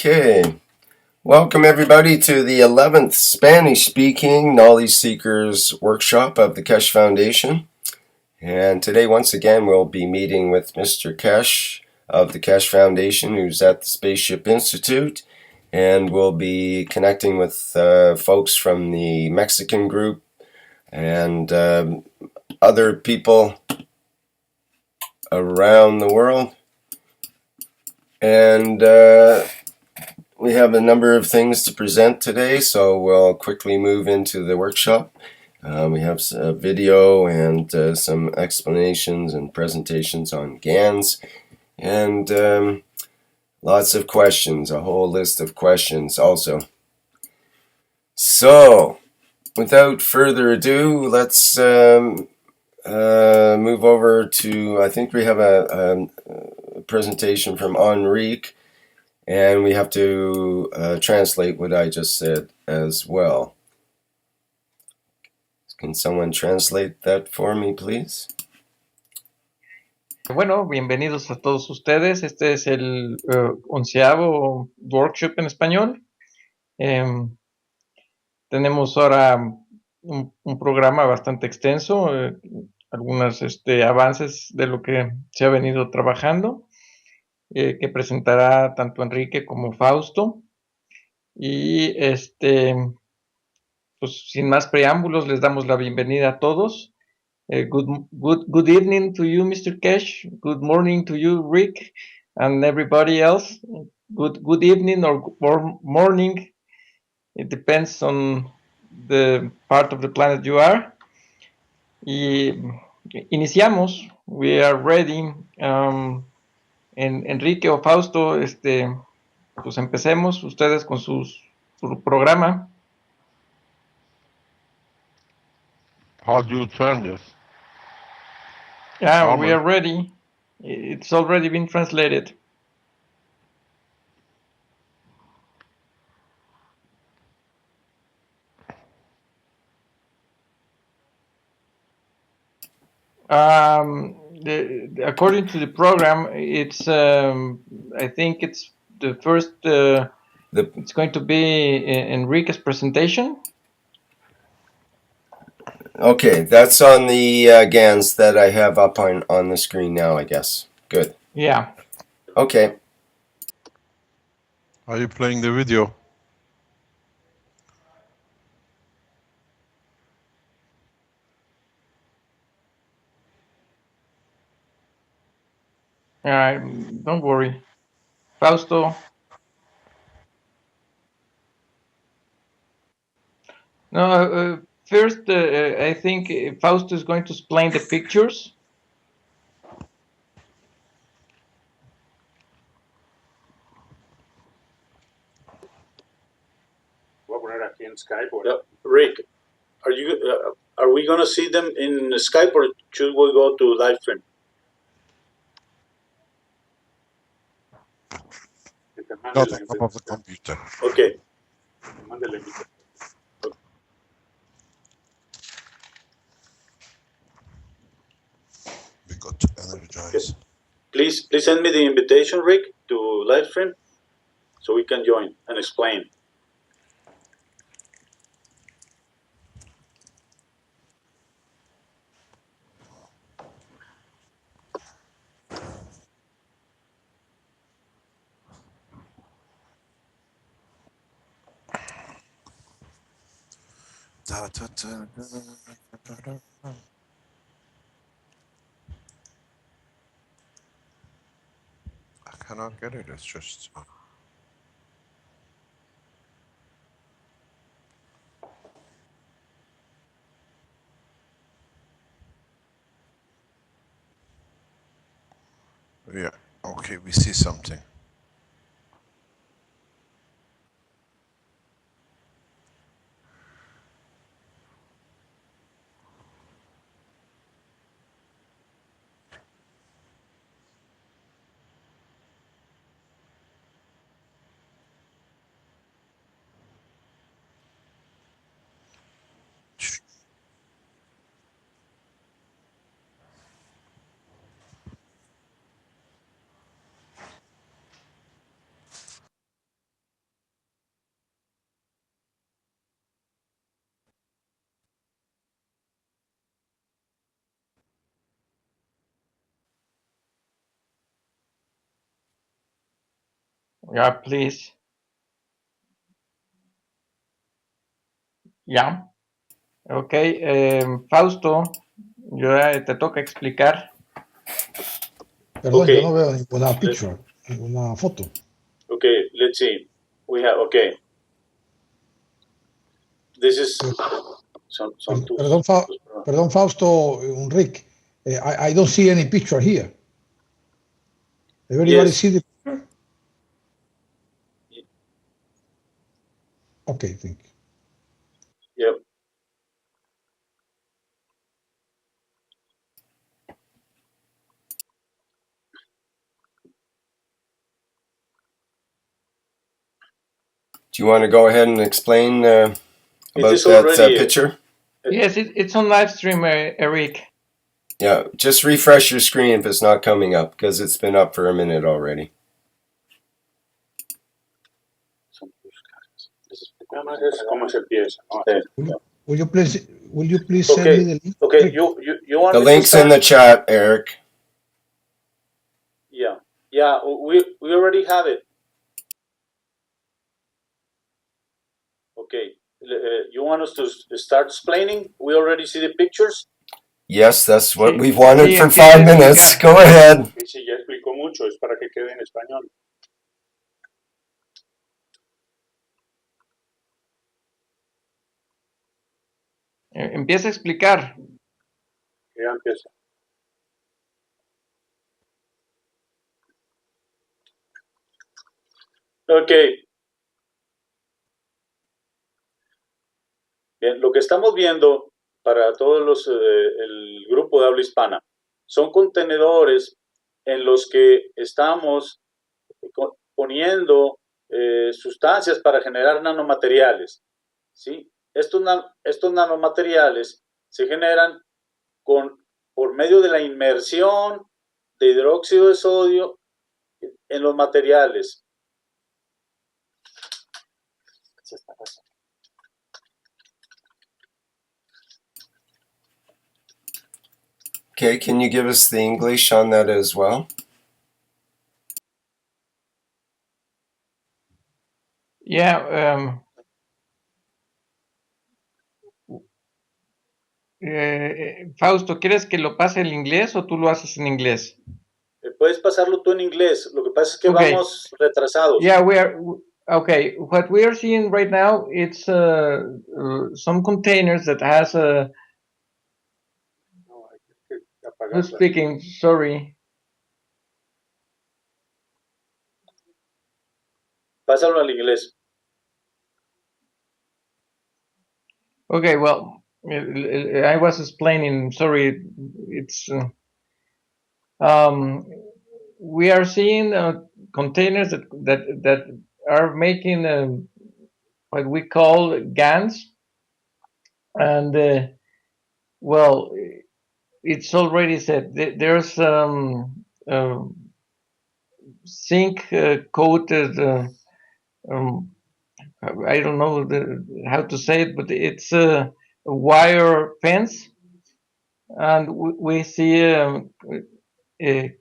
Okay, welcome everybody to the 11th Spanish-speaking Knowledge Seekers workshop of the Kesh Foundation. And today, once again, we'll be meeting with Mr. Kesh of the Kesh Foundation, who's at the Spaceship Institute, and we'll be connecting with folks from the Mexican group and other people around the world. And we have a number of things to present today, so we'll quickly move into the workshop. We have a video and some explanations and presentations on Gans, and lots of questions, a whole list of questions also. So, without further ado, let's move over to, I think we have a presentation from Enrique, and we have to translate what I just said as well. Can someone translate that for me, please? Bueno, bienvenidos a todos ustedes. Este es el 11º workshop en español. Tenemos ahora un programa bastante extenso, algunos avances de lo que se ha venido trabajando, que presentará tanto Enrique como Fausto. Y pues sin más preámbulos, les damos la bienvenida a todos. Good evening to you, Mr. Kesh. Good morning to you, Rick, and everybody else. Good evening or morning. It depends on the part of the planet you are. Y iniciamos. We are ready. Enrique o Fausto, pues empecemos ustedes con su programa. How do you turn this? Yeah, we are ready. It's already been translated. According to the program, it's I think it's the first. It's going to be Enrique's presentation. Okay, that's on the Gans that I have up on the screen now, I guess. Good. Yeah. Okay. Are you playing the video? Don't worry. Fausto. No, first, I think Fausto is going to explain the pictures. Voy a poner aquí en Skype. Rick, are we going to see them in Skype or should we go to live stream? Not on top of the computer. Okay. We got to energize. Please send me the invitation, Rick, to live stream so we can join and explain. I cannot get it, it's just... Yeah, okay, we see something. Yeah, please. Yeah. Ok. Fausto, ya te toca explicar. Perdón, Okay. yo no veo ninguna picture, ninguna foto. Okay, let's see. We have, okay. This is son tus, Perdón, Fausto, Rick. I don't see any picture here. Everybody Yes. see the picture? Okay, thank you. Yep. Do you want to go ahead and explain about this that already- picture? Yes, it's on live stream, Eric. Yeah, just refresh your screen if it's not coming up, because it's been up for a minute already. ¿Cómo se empieza? Will you please send me the link? Okay, Rick? you want The me to link's in start? the chat, Eric. Yeah, we already have it. Okay, you want us to start explaining? We already see the pictures. Yes, that's what Sí, we've wanted sí, for empieza 5 a minutes. explicar. Go ahead. Sí, ya explicó mucho, es para que quede en español. Empieza a explicar. Ya empieza. Okay. Bien, lo que estamos viendo para todos el grupo de habla hispana son contenedores en los que estamos poniendo sustancias para generar nanomateriales, ¿sí? Estos nanomateriales se generan por medio de la inmersión de hidróxido de sodio en los materiales. Okay, can you give us the English on that as well? Yeah. Fausto, ¿quieres que lo pase el inglés o tú lo haces en inglés? Puedes pasarlo tú en inglés. Lo que pasa es que Okay. vamos retrasados. Yeah, okay. What we are seeing right now, it's some containers that has a. Who's speaking? Sorry. Pásalo al inglés. Okay, well, I was explaining. Sorry, it's. We are seeing containers that are making what we call Gans, and well, it's already said there's zinc coated. I don't know how to say it, but it's a wire fence, and we see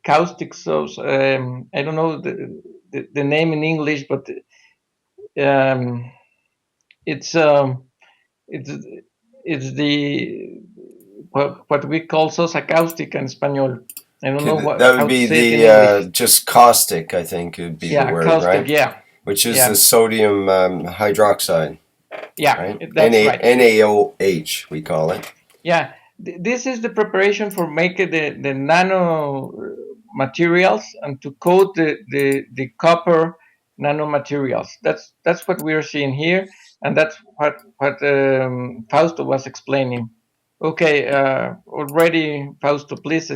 caustic soap. I don't know the name in English, but it's the what we call sosa caustic in Español. I don't know That would how be to say it in the English. just caustic, I think would be the word, caustic, right? Yeah, Which is yeah. the sodium hydroxide. Yeah, right? That's right. NaOH, we call it. Yeah, this is the preparation for making the nano materials and to coat the copper nanomaterials. That's what we are seeing here, and that's what Fausto was explaining. Okay, already, Fausto, please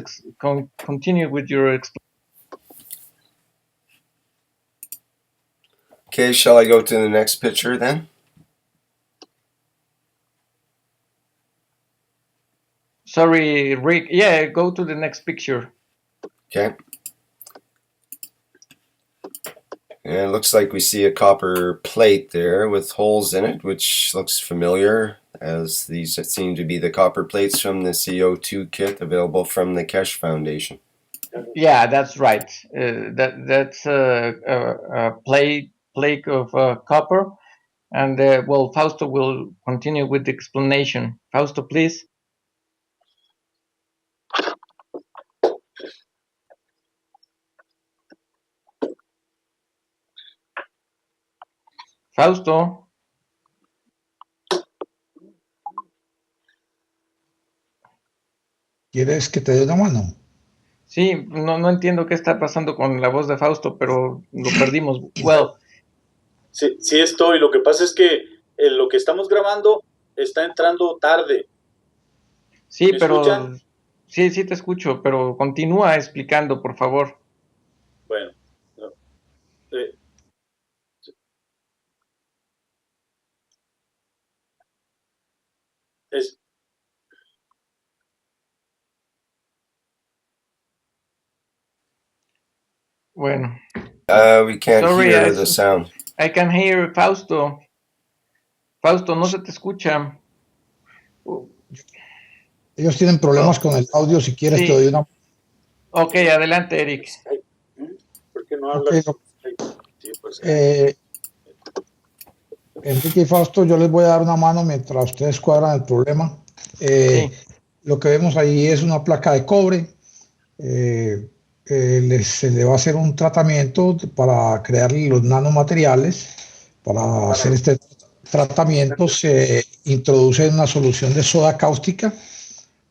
continue with your explanation. Okay, shall I go to the next picture then? Sorry, Rick. Yeah, go to the next picture. Okay. And it looks like we see a copper plate there with holes in it, which looks familiar, as these seem to be the copper plates from the CO2 kit available from the Kesh Foundation. Yeah, that's right. That's a plague of copper. And well, Fausto will continue with the explanation. Fausto, please. Fausto. ¿Quieres que te dé una mano? Sí, no entiendo qué está pasando con la voz de Fausto, pero lo perdimos. Well, Sí, sí estoy. Lo que pasa es que lo que estamos grabando está entrando tarde. sí, ¿Me pero escuchan? sí te escucho, pero continúa explicando, por favor. Bueno, no, eh, es, Bueno, We can't sorry, hear the sound. I can hear Fausto. Fausto, no se te escucha. Ellos tienen problemas con el audio. Si quieres, Sí. te doy una. Ok, adelante, Eric. ¿por qué no Ok, hablas? Sí, pues, Enrique y Fausto, yo les voy a dar una mano mientras ustedes cuadran el problema. Sí. Lo que vemos ahí es una placa de cobre. Se le va a hacer un tratamiento para crear los nanomateriales. Para hacer este tratamiento se introduce una solución de soda cáustica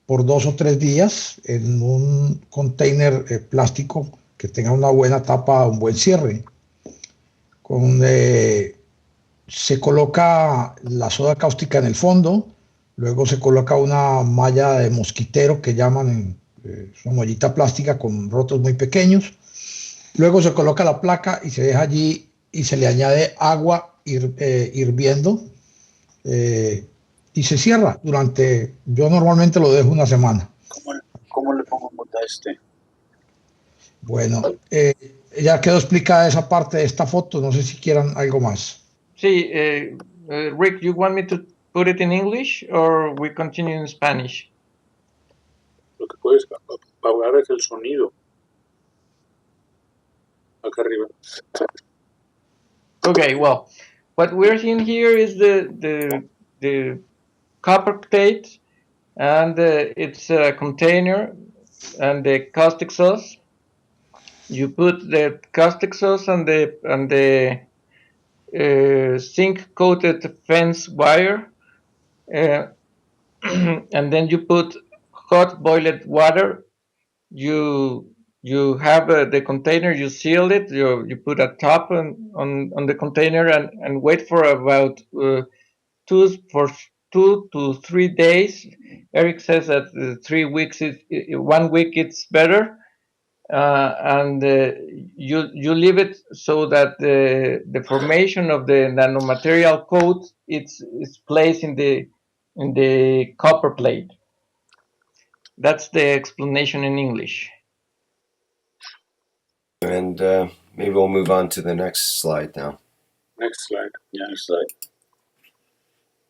por 2 o 3 días en un container plástico que tenga una buena tapa, un buen cierre. Se coloca la soda cáustica en el fondo, luego se coloca una malla de mosquitero que llaman, es una mallita plástica con rotos muy pequeños, luego se coloca la placa y se deja allí y se le añade agua hirviendo y se cierra yo normalmente lo dejo una semana. ¿cómo le pongo muta a este? Bueno, ya quedó explicada esa parte de esta foto, no sé si quieran algo más. Sí, Rick, you want me to put it in English or we continue in Spanish? Lo que puedes apagar es el sonido. Acá arriba. Okay, well, what we're seeing here is the copper plate, and it's a container and the caustic sauce. You put the caustic sauce and the zinc coated fence wire, and then you put hot boiled water. You have the container, you seal it, you put a top on the container and wait for about 2 to 3 days. Eric says that 3 weeks is 1 week it's better, and you leave it so that the formation of the nanomaterial coat is placed in the copper plate. That's the explanation in English. And maybe we'll move on to the next slide now. Next slide. Yeah, next slide.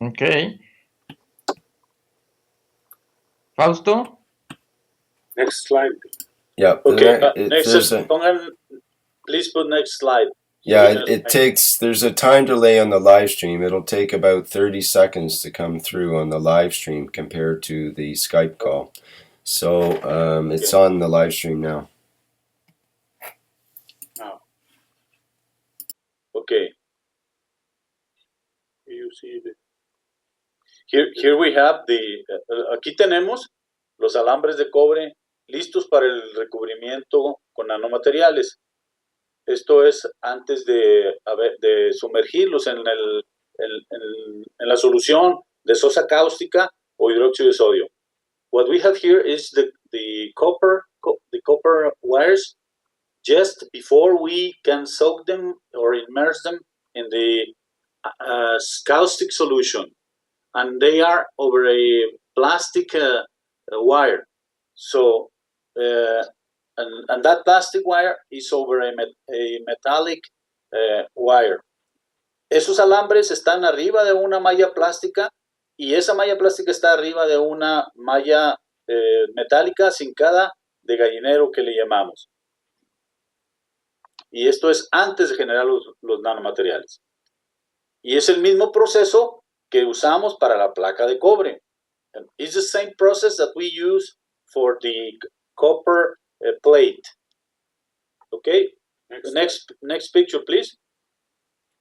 Okay. Fausto? Next slide. Yeah. Okay, please put next slide. Yeah, it takes, there's a time delay on the live stream. It'll take about 30 seconds to come through on the live stream compared to the Skype call. So it's on the live stream now. Okay. You see here we have aquí tenemos los alambres de cobre listos para el recubrimiento con nanomateriales. Esto es antes de sumergirlos en la solución de sosa cáustica o hidróxido de sodio. What we have here is the copper wires just before we can soak them or immerse them in the caustic solution, and they are over a plastic wire. So, and that plastic wire is over a metallic wire. Esos alambres están arriba de una malla plástica y esa malla plástica está arriba de una malla metálica cincada de gallinero que le llamamos. Y esto es antes de generar los nanomateriales. Y es el mismo proceso que usamos para la placa de cobre. It's the same process that we use for the copper plate. Okay? Next picture, please.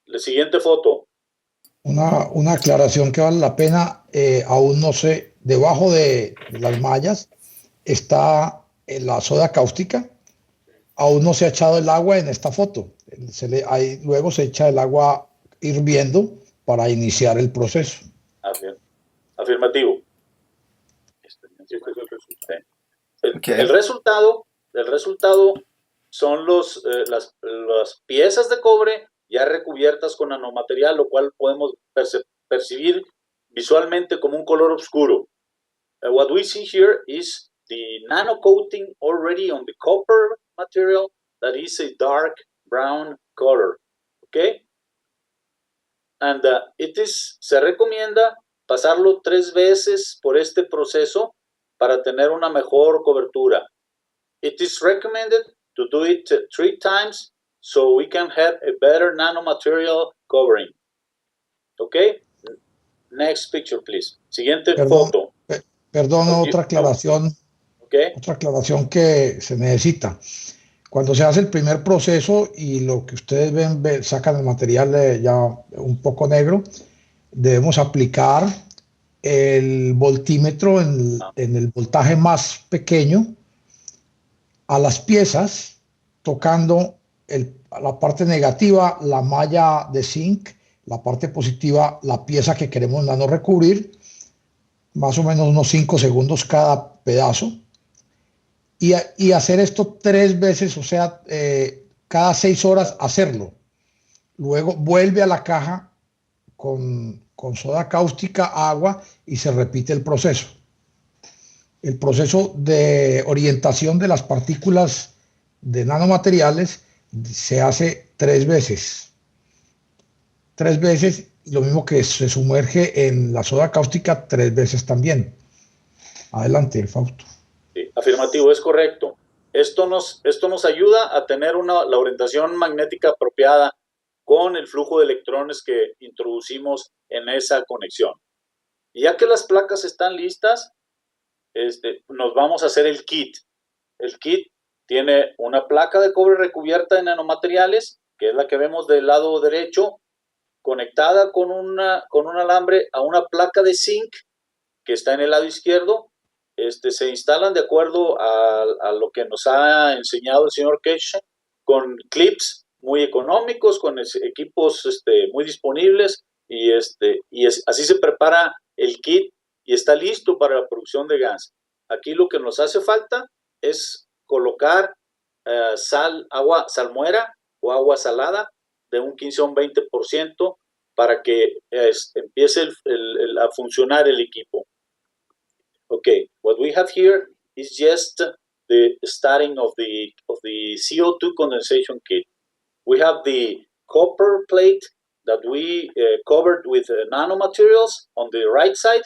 La siguiente foto. Una aclaración que vale la pena, aún no sé, debajo de las mallas está la soda cáustica, aún no se ha echado el agua en esta foto, luego se echa el agua hirviendo para iniciar el proceso. Afirmativo. Okay. El resultado son las piezas de cobre ya recubiertas con nanomaterial, lo cual podemos percibir visualmente como un color oscuro. What we see here is the nano coating already on the copper material that is a dark brown color. Okay? And se recomienda pasarlo 3 veces por este proceso para tener una mejor cobertura. It is recommended to do it 3 times so we can have a better nanomaterial covering. Okay? Next picture, please. Siguiente foto. Perdón, otra aclaración. Okay. Otra aclaración que se necesita. Cuando se hace el primer proceso y lo que ustedes ven sacan el material ya un poco negro, debemos aplicar el voltímetro en el voltaje más pequeño a las piezas, tocando la parte negativa, la malla de zinc, la parte positiva, la pieza que queremos nano recubrir, más o menos unos 5 segundos cada pedazo. Y hacer esto 3 veces, o sea, cada 6 horas hacerlo. Luego vuelve a la caja con soda cáustica, agua y se repite el proceso. El proceso de orientación de las partículas de nanomateriales se hace 3 veces. 3 veces, lo mismo que se sumerge en la soda cáustica 3 veces también. Adelante, Fausto. Sí, afirmativo, es correcto. Esto nos ayuda a tener la orientación magnética apropiada con el flujo de electrones que introducimos en esa conexión. Y ya que las placas están listas, nos vamos a hacer el kit. El kit tiene una placa de cobre recubierta de nanomateriales, que es la que vemos del lado derecho, conectada con un alambre a una placa de zinc que está en el lado izquierdo. Se instalan de acuerdo a lo que nos ha enseñado el señor Kesh, con clips muy económicos, con equipos muy disponibles, y así se prepara el kit y está listo para la producción de Gans. Aquí lo que nos hace falta es colocar agua salmuera o agua salada de un 15 a un 20% para que empiece a funcionar el equipo. Okay, what we have here is just the starting of the CO2 condensation kit. We have the copper plate that we covered with nanomaterials on the right side,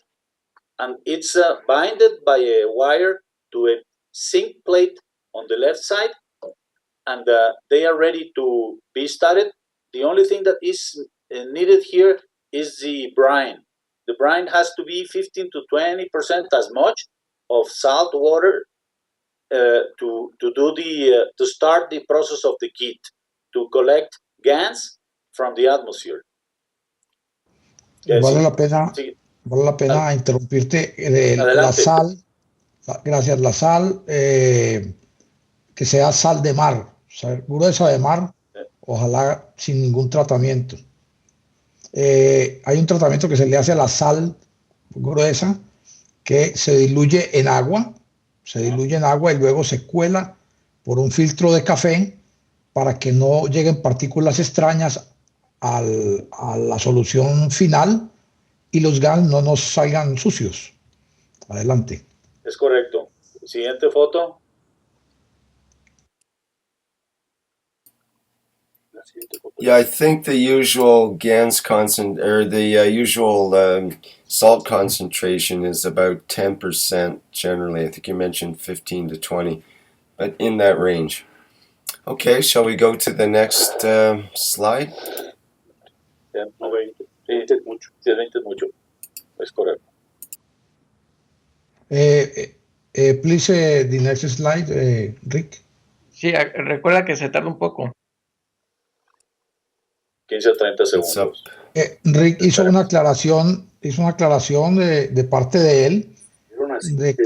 and it's binded by a wire to a zinc plate on the left side, and they are ready to be started. The only thing that is needed here is the brine. The brine has to be 15 to 20% as much of salt water to start the process of the kit, to collect Gans from the atmosphere. Vale la pena interrumpirte. La sal, gracias, la sal, que sea sal de mar, o sea, gruesa de mar, ojalá sin ningún tratamiento. Hay un tratamiento que se le hace a la sal gruesa que se diluye en agua, y luego se cuela por un filtro de café para que no lleguen partículas extrañas a la solución final y los Gans no nos salgan sucios. Adelante. Es correcto. Siguiente foto. Yeah, I think the usual Gans usual salt concentration is about 10% generally. I think you mentioned 15 to 20. but in that range. Okay, shall we go to the next slide? No, 20. 20 es mucho. Sí, 20 es mucho. Es correcto. Please, the next slide, Rick. Sí, recuerda que se tarda un poco. 15 a 30 It's up. segundos. Rick hizo una aclaración de parte de él, de que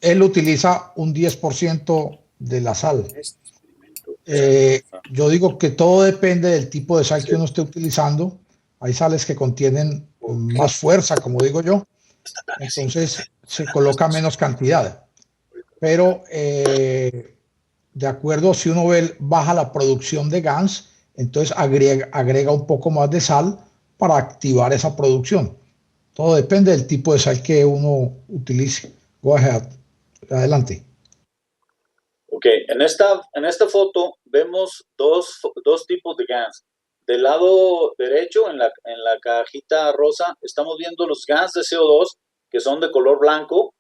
él utiliza un 10% de la sal. Yo digo que todo depende del tipo de sal que uno esté utilizando. Hay sales que contienen más fuerza, como digo yo, entonces se coloca menos cantidad. Pero de acuerdo, si uno baja la producción de Gans, entonces agrega un poco más de sal para activar esa producción. Todo depende del tipo de sal que uno utilice. Go ahead. Adelante. Ok, en esta foto vemos dos tipos de Gans. Del lado derecho, en la cajita rosa, estamos viendo los Gans de CO2, que son de color blanco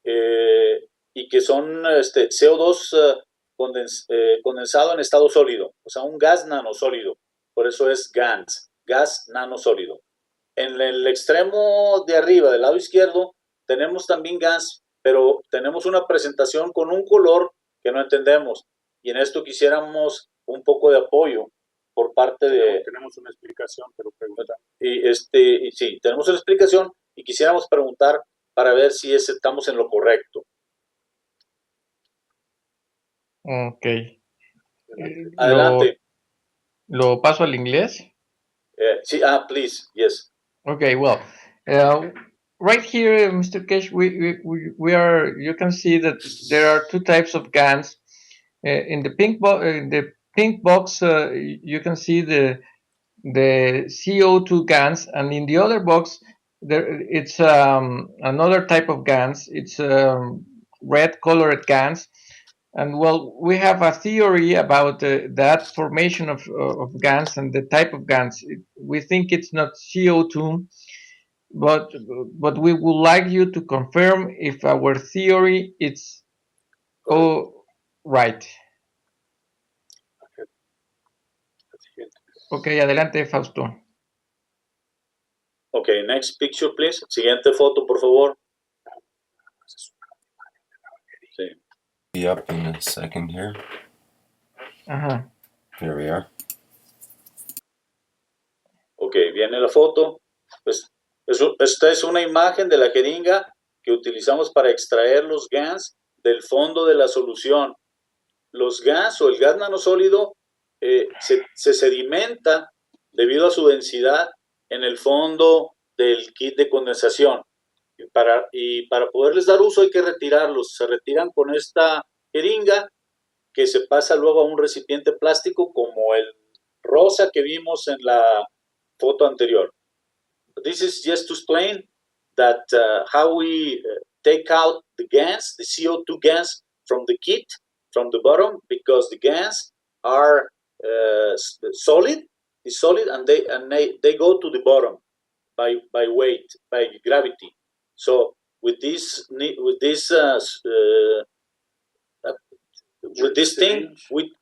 y que son CO2 condensado en estado sólido, o sea, un gas nanosólido. Por eso es Gans, gas nanosólido. En el extremo de arriba, del lado izquierdo, tenemos también Gans, pero tenemos una presentación con un color que no entendemos. Y en esto quisiéramos un poco de apoyo por parte de... Tenemos una explicación, pero pregunta. Y sí, tenemos una explicación y quisiéramos preguntar para ver si estamos en lo correcto. Ok. Adelante. ¿Lo paso al inglés? Sí, please, yes. Okay, well, right here, Mr. Kesh, we are. You can see that there are two types of GANs. In the pink box, you can see the CO2 GANs, and in the other box, it's another type of GANs. It's red colored GANs. And well, we have a theory about that formation of GANs and the type of GANs. We think it's not CO2, but we would like you to confirm if our theory is right. Okay, adelante, Fausto. Okay, next picture, please. Siguiente foto, por favor. Sí. Be up in a second here. Ajá. Here we are. Ok, viene la foto. Pues, esta es una imagen de la jeringa que utilizamos para extraer los GANs del fondo de la solución. Los GANs o el gas nanosólido se sedimenta debido a su densidad en el fondo del kit de condensación. Y para poderles dar uso hay que retirarlos. Se retiran con esta jeringa que se pasa luego a un recipiente plástico como el rosa que vimos en la foto anterior. This is just to explain that how we take out the GANs, the CO2 GANs from the kit, from the bottom, because the GANs are solid, and they go to the bottom by weight, by gravity. So with this thing,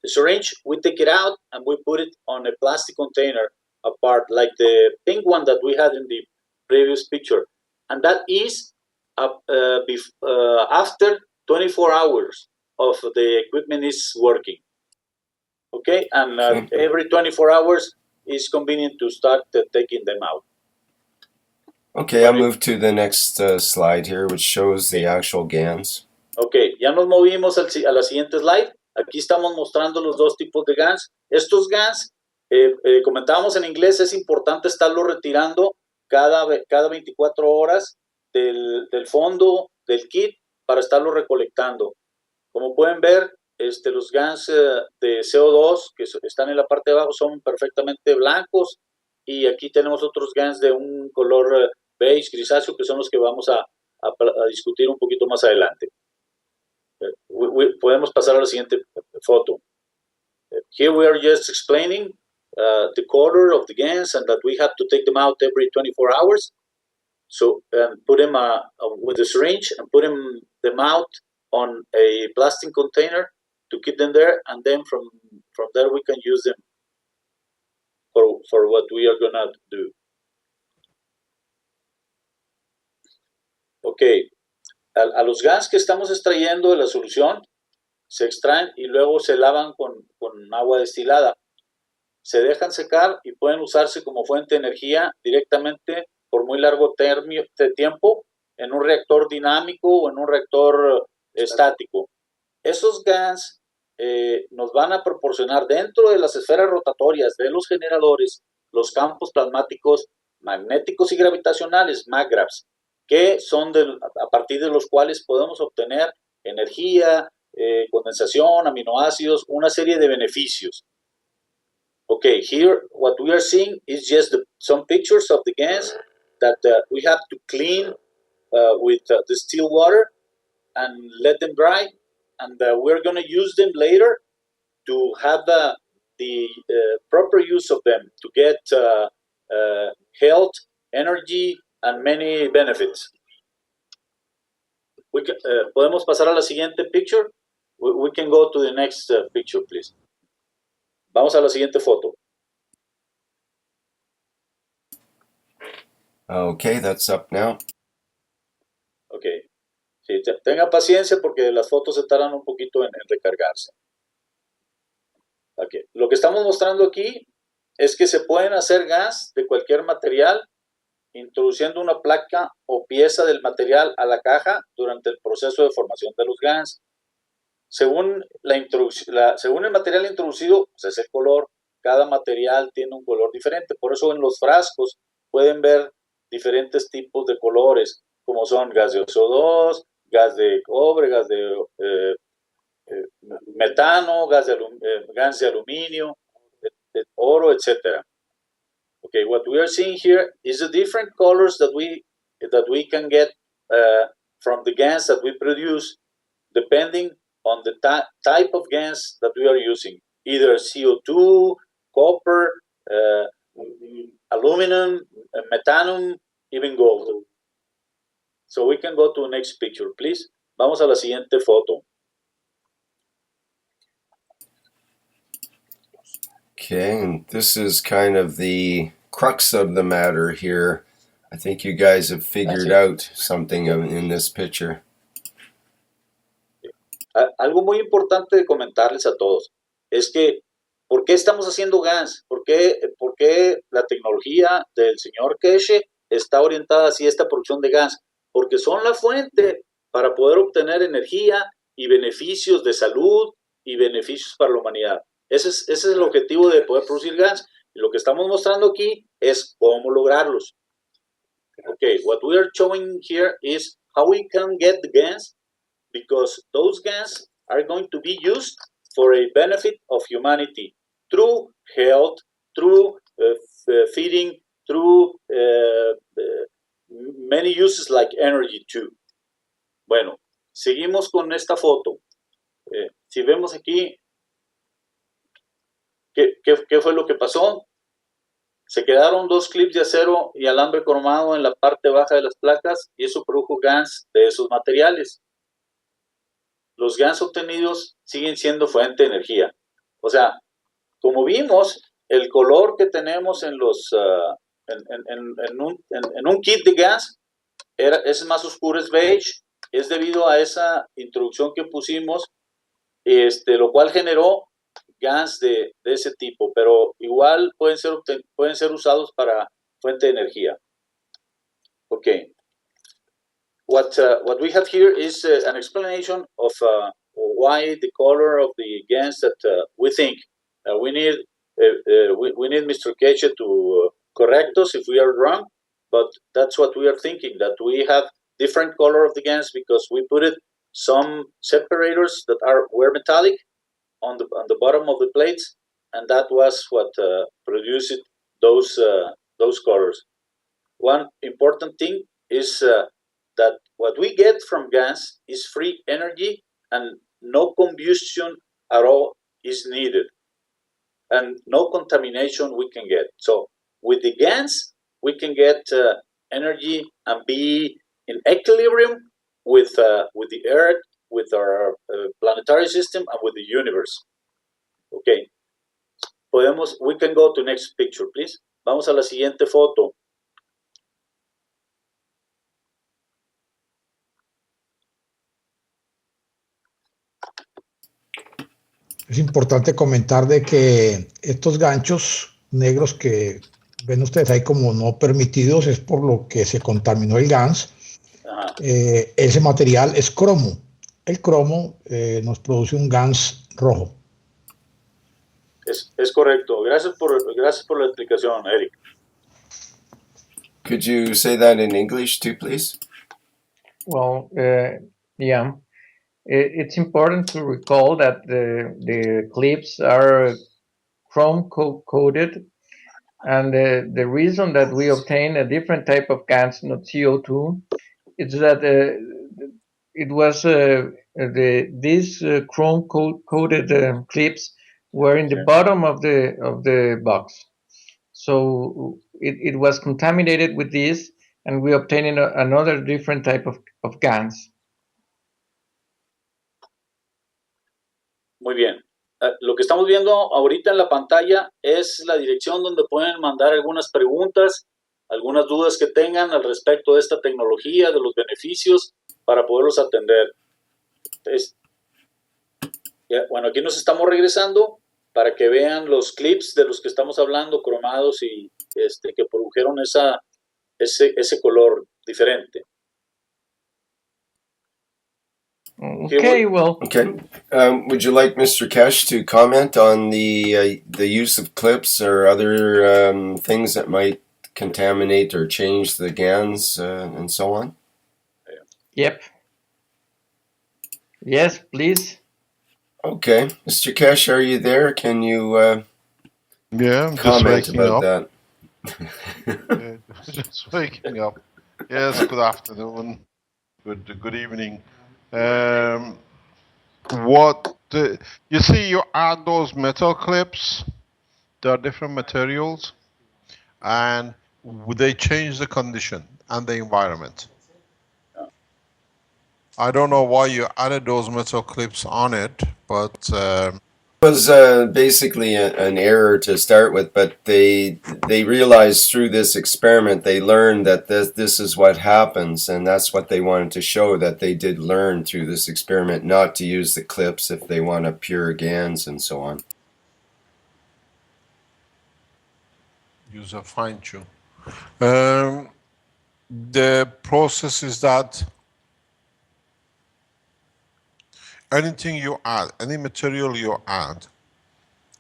syringe, we take it out and we put it on a plastic container apart, like the pink one that we had in the previous picture. And that is after 24 hours of the equipment is working. Okay, and every 24 hours is convenient to start taking them out. Okay, I'll move to the next slide here, which shows the actual GANs. Ok, ya nos movimos a la siguiente slide. Aquí estamos mostrando los dos tipos de GANs. Estos GANs, comentábamos en inglés, es importante estarlos retirando cada 24 horas del fondo del kit para estarlos recolectando. Como pueden ver, los GANs de CO2 que están en la parte de abajo son perfectamente blancos y aquí tenemos otros GANs de un color beige, grisáceo, que son los que vamos a discutir un poquito más adelante. Podemos pasar a la siguiente foto. Here we are just explaining the color of the GANs and that we have to take them out every 24 hours. So put them with the syringe and put them out on a plastic container to keep them there, and then from there we can use them for what we are gonna do. Ok, a los gas que estamos extrayendo de la solución se extraen y luego se lavan con agua destilada. Se dejan secar y pueden usarse como fuente de energía directamente por muy largo tiempo en un reactor dinámico o en un reactor estático. Esos gas nos van a proporcionar dentro de las esferas rotatorias de los generadores los campos plasmáticos magnéticos y gravitacionales, MAGRAVs, que son a partir de los cuales podemos obtener energía, condensación, aminoácidos, una serie de beneficios. Okay, here what we are seeing is just some pictures of the gas that we have to clean with distilled water and let them dry, and we're going to use them later to have the proper use of them to get health, energy, and many benefits. We can, podemos pasar a la siguiente picture. We can go to the next picture, please. Vamos a la siguiente foto. Okay, that's up now. Ok. Sí, tenga paciencia porque las fotos se tardan un poquito en recargarse. Okay. Lo que estamos mostrando aquí es que se pueden hacer gas de cualquier material introduciendo una placa o pieza del material a la caja durante el proceso de formación de los gas. Según el material introducido, pues es el color. Cada material tiene un color diferente. Por eso en los frascos pueden ver diferentes tipos de colores, como son gas de SO2, gas de cobre, gas de metano, gas de aluminio, oro, etc. Okay, what we are seeing here is the different colors that we can get from the gas that we produce, depending on the type of gas that we are using, either CO2, copper, aluminum, methanum, even gold. So we can go to the next picture, please. Vamos a la siguiente foto. Okay, and this is kind of the crux of the matter here. I think you guys have figured out something in this picture. Algo muy importante de comentarles a todos es que ¿por qué estamos haciendo gas? ¿Por qué la tecnología del señor Keshe está orientada hacia esta producción de gas? Porque son la fuente para poder obtener energía y beneficios de salud y beneficios para la humanidad. Ese es el objetivo de poder producir gas. Y lo que estamos mostrando aquí es cómo lograrlos. Okay, what we are showing here is how we can get the gas, because those gas are going to be used for a benefit of humanity through health, through feeding, through many uses like energy too. Bueno, seguimos con esta foto. Si vemos aquí, ¿qué fue lo que pasó? Se quedaron dos clips de acero y alambre cromado en la parte baja de las placas y eso produjo gas de esos materiales. Los gas obtenidos siguen siendo fuente de energía. O sea, como vimos, el color que tenemos en un kit de gas es más oscuro, es beige, es debido a esa introducción que pusimos, lo cual generó gas de ese tipo, pero igual pueden ser usados para fuente de energía. Okay. What we have here is an explanation of why the color of the gas that we think we need Mr. Keche to correct us if we are wrong, but that's what we are thinking, that we have different color of the gas because we put it some separators that were metallic on the bottom of the plates, and that was what produced those colors. One important thing is that what we get from gas is free energy and no combustion at all is needed and no contamination we can get. So with the gas, we can get energy and be in equilibrium with the earth with our planetary system and with the universe. Okay. We can go to next picture, please. Vamos a la siguiente foto. Es importante comentar de que estos ganchos negros que ven ustedes ahí como no permitidos es por lo que se contaminó el Gans. Ese material es cromo. El cromo nos produce un Gans rojo. Es correcto. Gracias por la explicación, Eric. Could you say that in English too, please? Well, yeah. It's important to recall that the clips are chrome coated, and the reason that we obtain a different type of Gans, not CO2, is that it was these chrome coated clips were in the bottom of the box, so it was contaminated with this, and we obtained another different type of Gans. Muy bien. Lo que estamos viendo ahorita en la pantalla es la dirección donde pueden mandar algunas preguntas, algunas dudas que tengan al respecto de esta tecnología, de los beneficios, para poderlos atender. Bueno, aquí nos estamos regresando para que vean los clips de los que estamos hablando, cromados y que produjeron ese color diferente. Okay, well. Okay. Would you like Mr. Kesh to comment on the use of clips or other things that might contaminate or change the GANs and so on? Yep. Yes, please. Okay. Mr. Kesh, are you there? Can you yeah, I'm comment just about up. that? Just waking up. Yes, good afternoon. Good evening. You see, you add those metal clips, there are different materials, and they change the condition and the environment. I don't know why you added those metal clips on it, but it was basically an error to start with, but they realized through this experiment, they learned that this is what happens, and that's what they wanted to show, that they did learn through this experiment not to use the clips if they want a pure GANs and so on. Use a fine tune. The process is that anything you add, any material you add,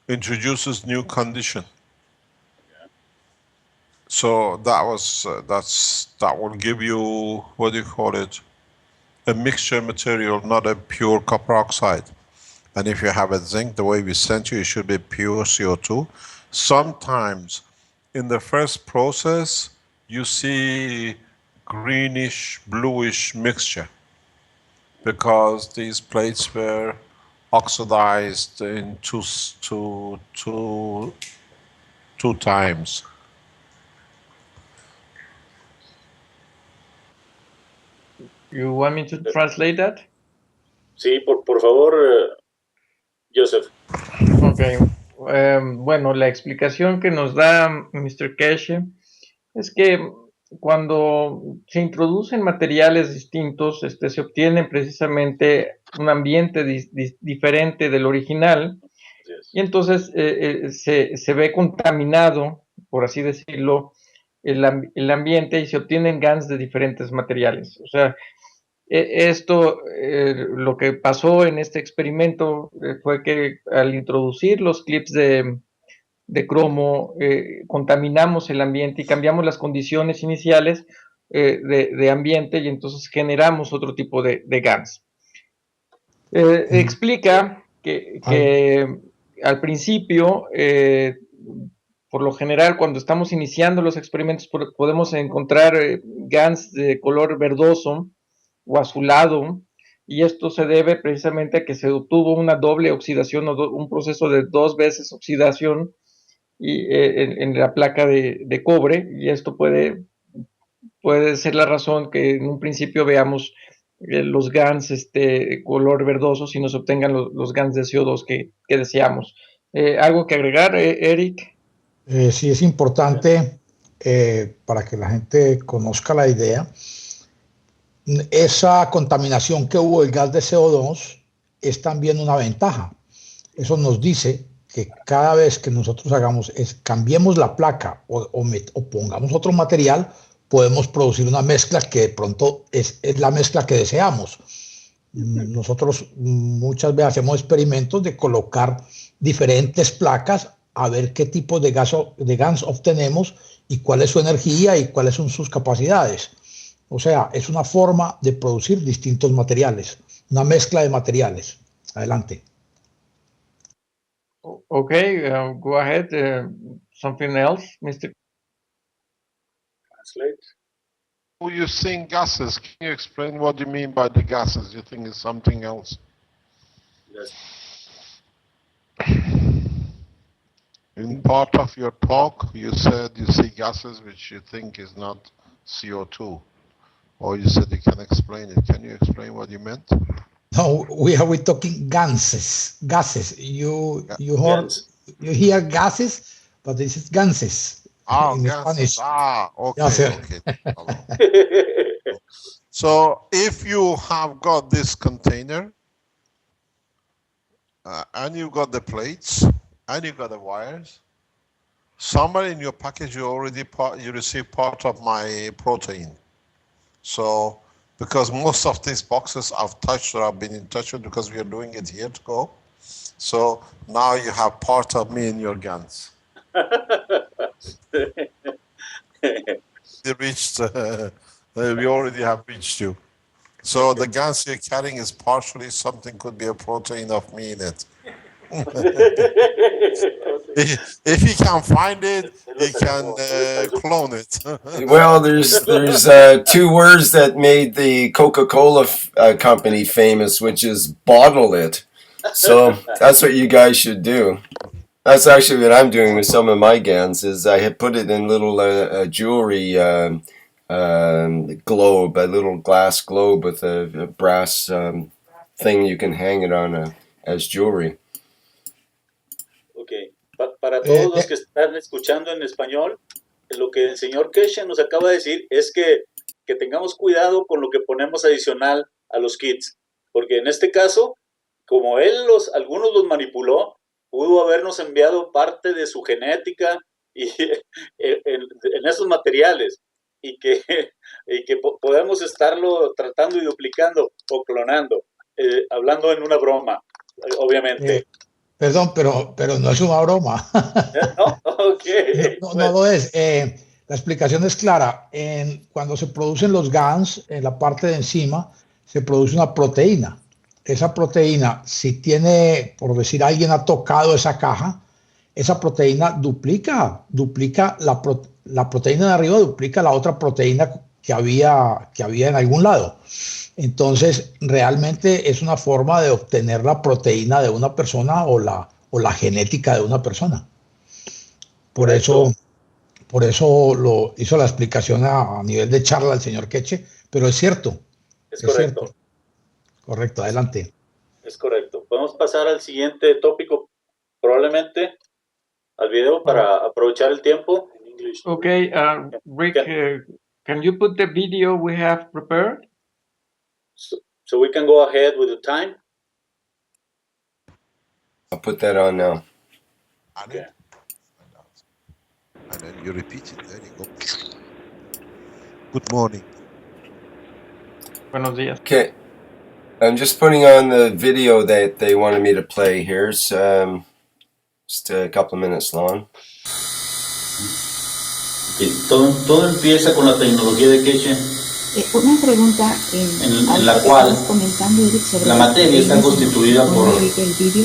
introduces new condition. So that will give you, what do you call it, a mixture material, not a pure copper oxide. And if you have a zinc, the way we sent you, it should be pure CO2. Sometimes in the first process, you see greenish, bluish mixture, because these plates were oxidized in two times. You want me to translate that? Sí, por favor, Joseph. Okay. Bueno, la explicación que nos da Mr. Keshe es que cuando se introducen materiales distintos, se obtiene precisamente un ambiente diferente del original, y entonces se ve contaminado, por así decirlo, el ambiente, y se obtienen GANs de diferentes materiales. O sea, lo que pasó en este experimento fue que al introducir los clips de cromo, contaminamos el ambiente y cambiamos las condiciones iniciales de ambiente, y entonces generamos otro tipo de GANs. Explica que al principio, por lo general, cuando estamos iniciando los experimentos, podemos encontrar GANs de color verdoso o azulado, y esto se debe precisamente a que se obtuvo una doble oxidación o un proceso de 2 veces oxidación en la placa de cobre, y esto puede ser la razón que en un principio veamos los Gans color verdoso, sino se obtengan los Gans de CO2 que deseamos. ¿Algo que agregar, Eric? Sí, es importante para que la gente conozca la idea. Esa contaminación que hubo del gas de CO2 es también una ventaja. Eso nos dice que cada vez que nosotros cambiemos la placa o pongamos otro material, podemos producir una mezcla que de pronto es la mezcla que deseamos. Nosotros muchas veces hacemos experimentos de colocar diferentes placas a ver qué tipo de gas obtenemos y cuál es su energía y cuáles son sus capacidades. O sea, es una forma de producir distintos materiales, una mezcla de materiales. Adelante. Okay, go ahead. Something else, Mr. Translate. You think gases? Can you explain what you mean by the gases? You think it's something else? Yes. In part of your talk, you said you see gases which you think is not CO2. Or you said you can explain it. Can you explain what you meant? No, we're talking gases. You hear gases, but this is ganses in gases. Spanish. Okay. So if you have got this container and you got the plates and you got the wires, somewhere in your package you receive part of my protein. So, because most of these boxes I've touched or I've been in touch with because we are doing it here to go. So now you have part of me in your Gans. We already have reached you. So the Gans you're carrying is partially something, could be a protein of me in it. If you can find it, you can clone it. Well, there's two words that made the Coca-Cola company famous, which is bottle it. So that's what you guys should do. That's actually what I'm doing with some of my Gans. Is I have put it in little jewelry globe, a little glass globe with a brass thing you can hang it on as jewelry. Okay. Para todos los que están escuchando en español, lo que el señor Keshe nos acaba de decir es que tengamos cuidado con lo que ponemos adicional a los kits, porque en este caso, como él algunos los manipuló, pudo habernos enviado parte de su genética y en esos materiales y que podemos estarlo tratando y duplicando o clonando, hablando en una broma, obviamente. Perdón, pero no es una broma. ¿No? Okay. No lo es. La explicación es clara. Cuando se producen los GANs, en la parte de encima, se produce una proteína. Esa proteína, si tiene, por decir, alguien ha tocado esa caja, esa proteína duplica la proteína de arriba, duplica la otra proteína que había en algún lado. Entonces, realmente es una forma de obtener la proteína de una persona o la genética de una persona. Por eso lo hizo la explicación a nivel de charla el señor Keshe, pero es cierto. Es correcto. Cierto. Correcto, adelante. Es correcto. Podemos pasar al siguiente tópico, probablemente al video para aprovechar el tiempo. Okay, Rick, can you put the video we have prepared? So we can go ahead with the time. I'll put that on now. Okay. And then you repeat it. There you go. Good morning. Buenos días. Okay. I'm just putting on the video that they wanted me to play here. It's just a couple of minutes long. Okay. Todo empieza con la tecnología de Keshe. Una pregunta en la cual comentando, Eric, sobre la materia está constituida por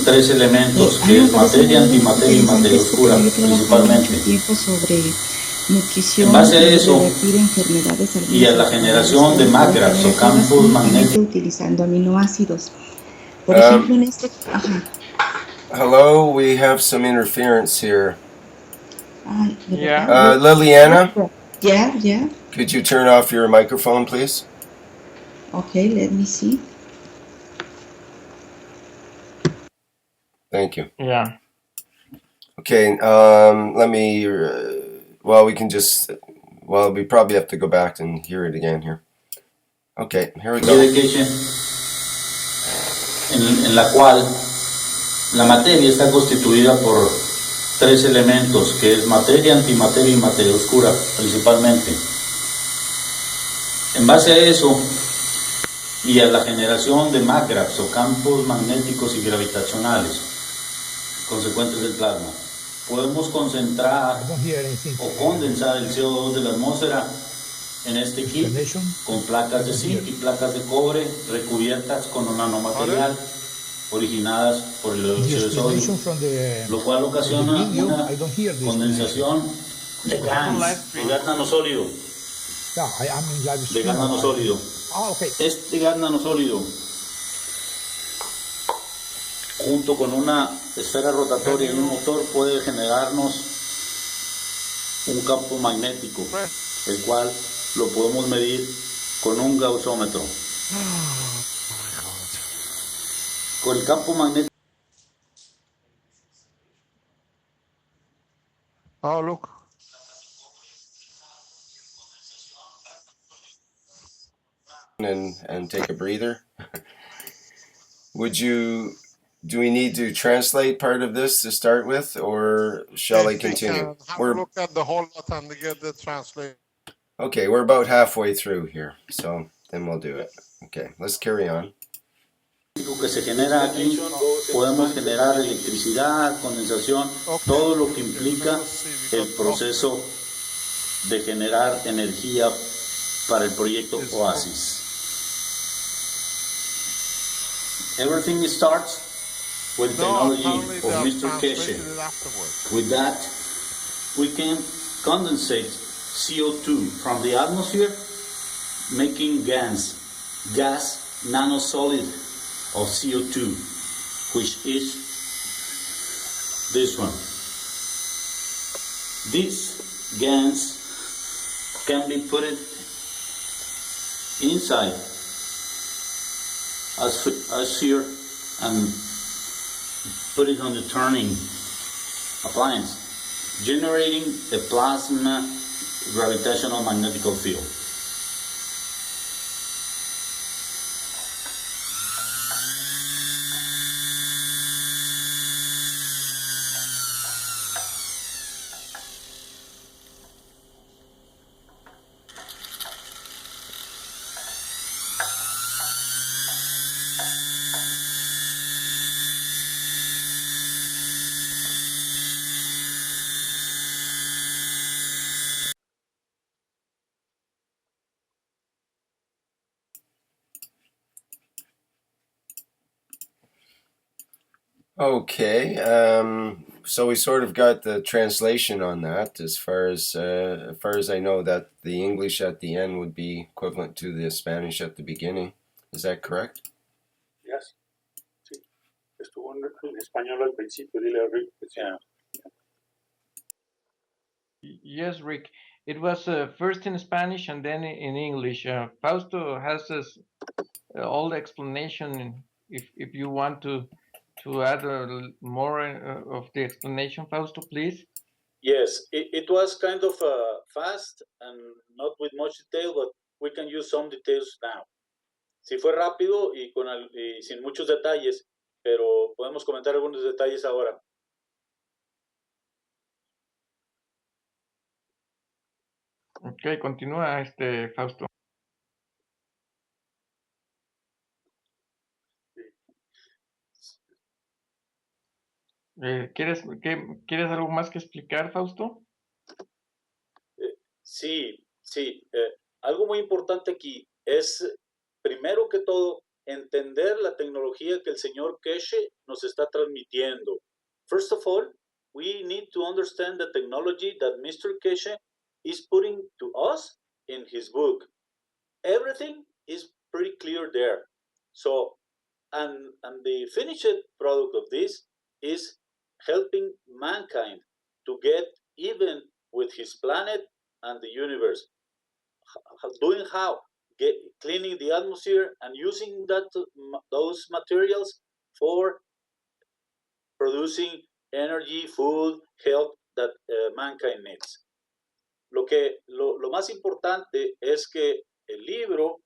tres elementos, que es materia, antimateria y materia oscura, principalmente. Nutrición, en base a eso y a la generación de macras o campos magnéticos utilizando aminoácidos. Por ejemplo, en este... Hello, we have some interference here. Yeah. Liliana? Yeah. Could you turn off your microphone, please? Okay, let me see. Thank you. Yeah. Okay, let me, well, we can just, well, we probably have to go back and hear it again here. Okay, here we go. En la cual la materia está constituida por tres elementos, que es materia, antimateria y materia oscura, principalmente. En base a eso y a la generación de magravs o campos magnéticos y gravitacionales consecuentes del plasma, podemos concentrar o condensar el CO2 de la atmósfera en este kit con placas de zinc y placas de cobre recubiertas con un nanomaterial originadas por el óxido de sodio, lo cual ocasiona una condensación de Gans, de gas nanosólido. De gas nanosólido. Este gas nanosólido, junto con una esfera rotatoria y un motor, puede generarnos un campo magnético, el cual lo podemos medir con un gaussómetro. Con el campo magnético. Oh, look. And take a breather. Do we need to translate part of this to start with, or shall I continue? Have a look at the whole lot and get the translation. Okay, we're about halfway through here, so then we'll do it. Okay, let's carry on. Que se genera aquí, podemos generar electricidad, condensación, todo lo que implica el proceso de generar energía para el proyecto Oasis. Everything starts with the technology of Mr. Keshe. With that, we can condensate CO2 from the atmosphere, making Gans, gas nanosolid of CO2, which is this one. This Gans can be put inside a sphere and put it on the turning appliance, generating a plasma gravitational magnetic field. Okay, so we sort of got the translation on that. As far as I know, that the English at the end would be equivalent to the Spanish at the beginning. Is that correct? Yes. Sí. Estuvo en español al principio. Dile a Rick. Yeah. Yes, Rick. It was first in Spanish and then in English. Fausto has all the explanation. If you want to add more of the explanation, Fausto, please. Yes, it was kind of fast and not with much detail, but we can use some details now. Sí fue rápido y sin muchos detalles, pero podemos comentar algunos detalles ahora. Ok, continúa Fausto. ¿Quieres algo más que explicar, Fausto? Sí. Algo muy importante aquí es, primero que todo, entender la tecnología que el señor Keshe nos está transmitiendo. First of all, we need to understand the technology that Mr. Keshe is putting to us in his book. Everything is pretty clear there. So, and the finished product of this is helping mankind to get even with his planet and the universe. Doing how? cleaning the atmosphere and using those materials for producing energy, food, health that mankind needs. Lo más importante es que el libro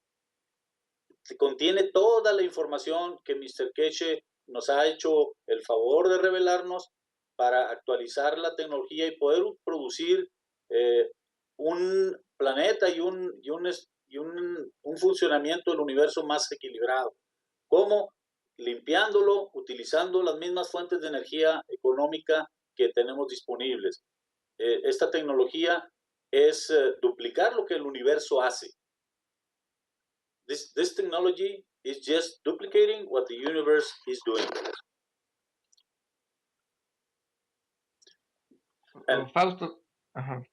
contiene toda la información que Mr. Keche nos ha hecho el favor de revelarnos para actualizar la tecnología y poder producir un planeta y un funcionamiento del universo más equilibrado. ¿Cómo? Limpiándolo, utilizando las mismas fuentes de energía económica que tenemos disponibles. Esta tecnología es duplicar lo que el universo hace. This technology is just duplicating what the universe is doing. Fausto,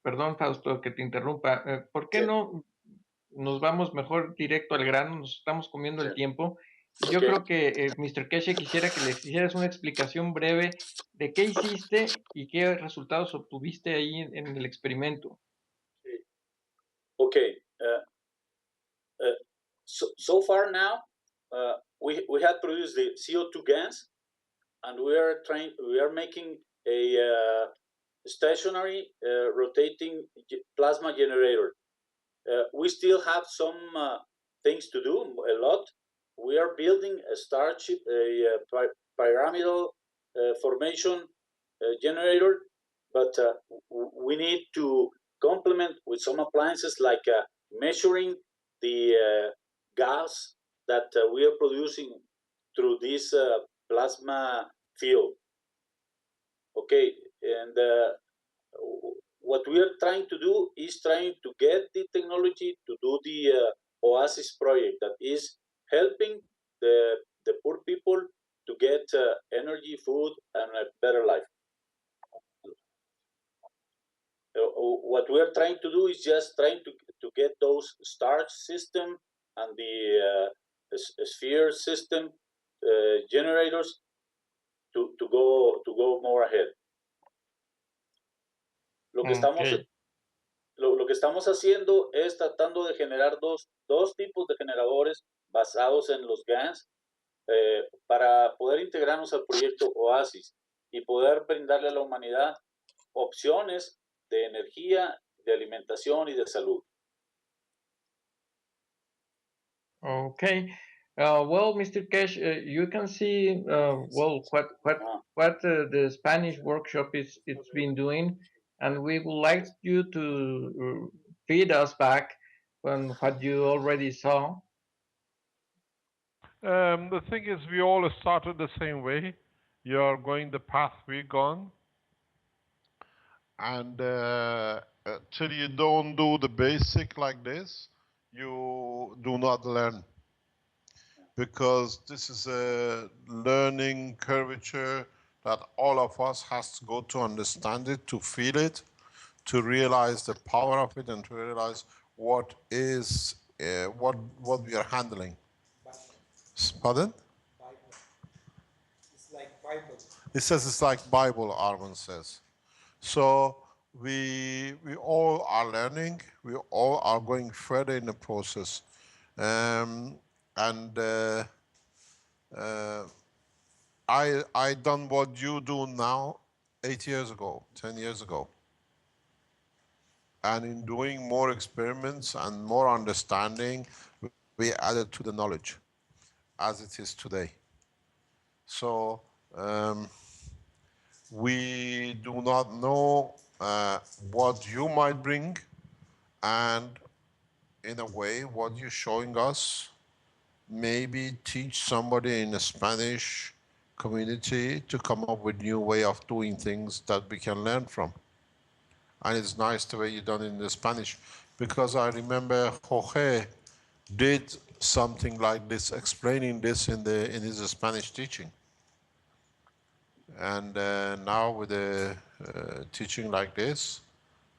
perdón Fausto que te interrumpa, ¿por qué no nos vamos mejor directo al grano? Nos estamos comiendo el tiempo. Y yo creo que Mr. Keche quisiera que les hicieras una explicación breve de qué hiciste y qué resultados obtuviste ahí en el experimento. Okay. So far now, we have produced the CO2 Gans, and we are making a stationary rotating plasma generator. We still have some things to do, a lot. We are building a starship, a pyramidal formation generator, but we need to complement with some appliances like measuring the gas that we are producing through this plasma field. Okay, and what we are trying to do is trying to get the technology to do the Oasis project that is helping the poor people to get energy, food, and a better life. What we are trying to do is just trying to get those starch system and the sphere system generators to go more ahead. Lo que estamos haciendo es tratando de generar dos tipos de generadores basados en los GANs para poder integrarnos al proyecto Oasis y poder brindarle a la humanidad opciones de energía, de alimentación y de salud. Okay. Well, Mr. Kesh, you can see what the Spanish workshop it's been doing, and we would like you to feed us back on what you already saw. The thing is, we all started the same way. You're going the path we've gone. And till you don't do the basic like this, you do not learn. Because this is a learning curvature that all of us has to go to understand it, to feel it, to realize the power of it, and to realize what is what we are handling. Pardon? Bible. It's like Bible. It says it's like Bible, Arman says. So we all are learning. We all are going further in the process. I done what you do now 8 years ago, 10 years ago. And in doing more experiments and more understanding, we added to the knowledge as it is today. So we do not know what you might bring, and in a way what you're showing us maybe teach somebody in a Spanish community to come up with new way of doing things that we can learn from. And it's nice the way you done it in the Spanish, because I remember Jorge did something like this, explaining this in his Spanish teaching. And now with the teaching like this,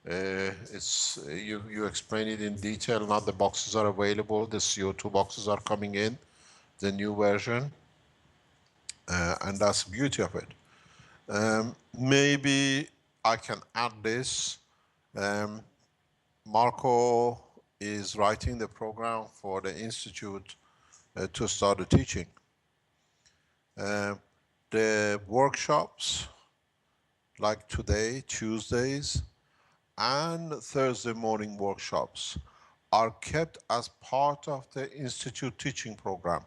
it's you explain it in detail. Now the boxes are available. The CO2 boxes are coming in, the new version, and that's the beauty of it. Maybe I can add this. Marco is writing the program for the institute to start the teaching. The workshops, like today, Tuesdays, and Thursday morning workshops, are kept as part of the institute teaching program,